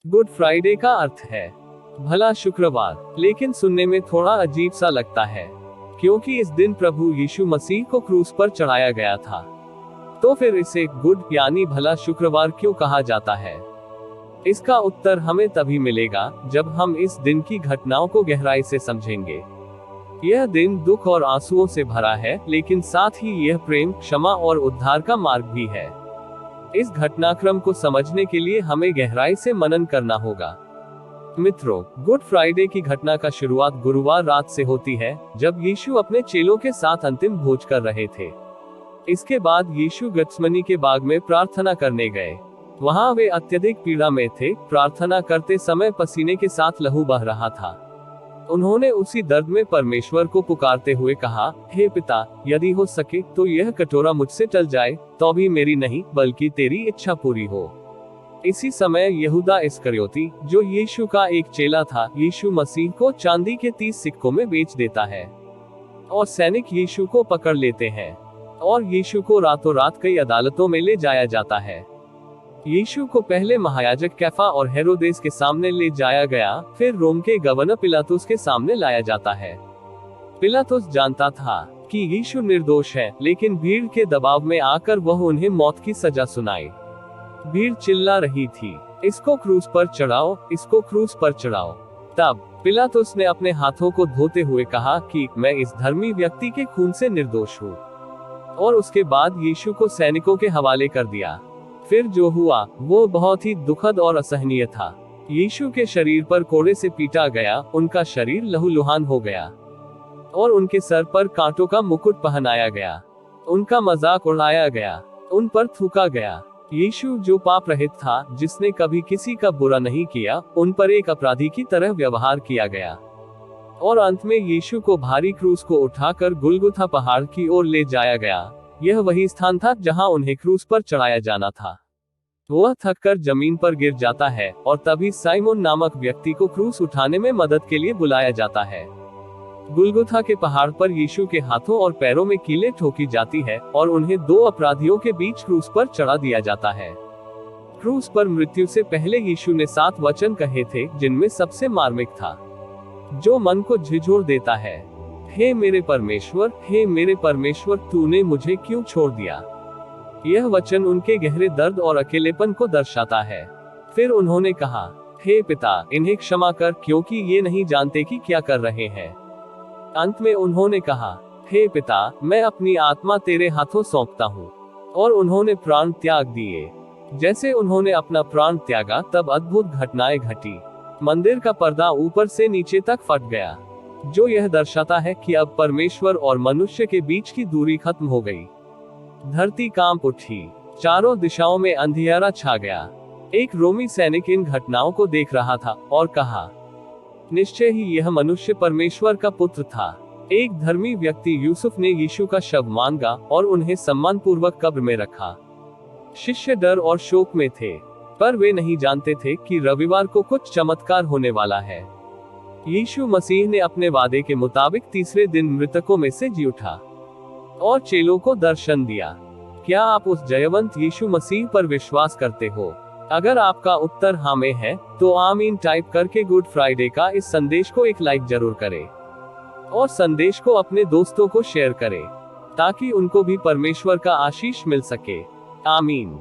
Good Friday का अर्थ है भला शुक्रवार, लेकिन सुनने में थोड़ा अजीब सा लगता है, क्योंकि इस दिन प्रभु यीशु मसीह को क्रूस पर चढ़ाया गया था। तो फिर इसे गुड यानी भला शुक्रवार क्यों कहा जाता है? इसका उत्तर हमें तभी मिलेगा जब हम इस दिन की घटनाओं को गहराई से समझेंगे। यह दिन दुख और आंसुओं से भरा है, लेकिन साथ ही यह प्रेम, क्षमा और उद्धार का मार्ग भी है। इस घटनाक्रम को समझने के लिए हमें गहराई से मनन करना होगा। मित्रों, गुड फ्राइडे की घटना का शुरुआत गुरुवार रात से होती है, जब यीशु अपने चेलों के साथ अंतिम भोज कर रहे थे। इसके बाद यीशु गेत्सेमनी के बाग में प्रार्थना करने गए। वहां वे अत्यधिक पीड़ा में थे। प्रार्थना करते समय पसीने के साथ लहू बह रहा था। उन्होंने उसी दर्द में परमेश्वर को पुकारते हुए कहा, हे पिता, यदि हो सके तो यह कटोरा मुझसे टल जाए, तो भी मेरी नहीं बल्कि तेरी इच्छा पूरी हो। इसी समय यहूदा इस्करियोती, जो यीशु का एक चेला था, यीशु मसीह को चांदी के 30 सिक्कों में बेच देता है और सैनिक यीशु को पकड़ लेते हैं और यीशु को रातों रात कई अदालतों में ले जाया जाता है। यीशु को पहले महायाजक कैफा और हेरोदेस के सामने ले जाया गया, फिर रोम के गवर्नर पिलातुस के सामने लाया जाता है। पिलातुस जानता था कि यीशु निर्दोष है, लेकिन भीड़ के दबाव में आकर वह उन्हें मौत की सजा सुनाए। भीड़ चिल्ला रही थी, इसको क्रूस पर चढ़ाओ, इसको क्रूस पर चढ़ाओ। तब पिलातुस ने अपने हाथों को धोते हुए कहा कि मैं इस धर्मी व्यक्ति के खून से निर्दोष हूँ, और उसके बाद यीशु को सैनिकों के हवाले कर दिया। फिर जो हुआ वो बहुत ही दुखद और असहनीय था। यीशु के शरीर पर कोड़े से पीटा गया, उनका शरीर लहूलुहान हो गया और उनके सर पर कांटों का मुकुट पहनाया गया। उनका मजाक उड़ाया गया, उन पर थूका गया। यीशु जो पाप रहित था, जिसने कभी किसी का बुरा नहीं किया, उन पर एक अपराधी की तरह व्यवहार किया गया। और अंत में यीशु को भारी क्रूस को उठाकर गुलगुथा पहाड़ की ओर ले जाया गया। यह वही स्थान था जहां उन्हें क्रूस पर चढ़ाया जाना था। वह थककर जमीन पर गिर जाता है और तभी साइमोन नामक व्यक्ति को क्रूस उठाने में मदद के लिए बुलाया जाता है। गुलगुथा के पहाड़ पर यीशु के हाथों और पैरों में कीलें ठोकी जाती है और उन्हें 2 अपराधियों के बीच क्रूस पर चढ़ा दिया जाता है। क्रूस पर मृत्यु से पहले यीशु ने 7 वचन कहे थे, जिनमें सबसे मार्मिक था, जो मन को झिझोड़ देता है, हे मेरे परमेश्वर, हे मेरे परमेश्वर, तूने मुझे क्यों छोड़ दिया। यह वचन उनके गहरे दर्द और अकेलेपन को दर्शाता है। फिर उन्होंने कहा, हे पिता, इन्हें क्षमा कर, क्योंकि ये नहीं जानते कि क्या कर रहे हैं। अंत में उन्होंने कहा, हे पिता, मैं अपनी आत्मा तेरे हाथों सौंपता हूँ। और उन्होंने प्राण त्याग दिए। जैसे उन्होंने अपना प्राण त्यागा, तब अद्भुत घटनाएं घटी। मंदिर का पर्दा ऊपर से नीचे तक फट गया, जो यह दर्शाता है कि अब परमेश्वर और मनुष्य के बीच की दूरी खत्म हो गई। धरती कांप उठी, चारों दिशाओं में अंधियारा छा गया। एक रोमी सैनिक इन घटनाओं को देख रहा था और कहा, निश्चय ही यह मनुष्य परमेश्वर का पुत्र था। एक धर्मी व्यक्ति यूसुफ ने यीशु का शव मांगा और उन्हें सम्मानपूर्वक कब्र में रखा। शिष्य डर और शोक में थे, पर वे नहीं जानते थे कि रविवार को कुछ चमत्कार होने वाला है। यीशु मसीह ने अपने वादे के मुताबिक तीसरे दिन मृतकों में से जी उठा और चेलों को दर्शन दिया। क्या आप उस जयवंत यीशु मसीह पर विश्वास करते हो? अगर आपका उत्तर हाँ में है, तो आमीन टाइप करके गुड फ्राइडे का इस संदेश को एक लाइक जरूर करें और संदेश को अपने दोस्तों को शेयर करें, ताकि उनको भी परमेश्वर का आशीष मिल सके। आमीन।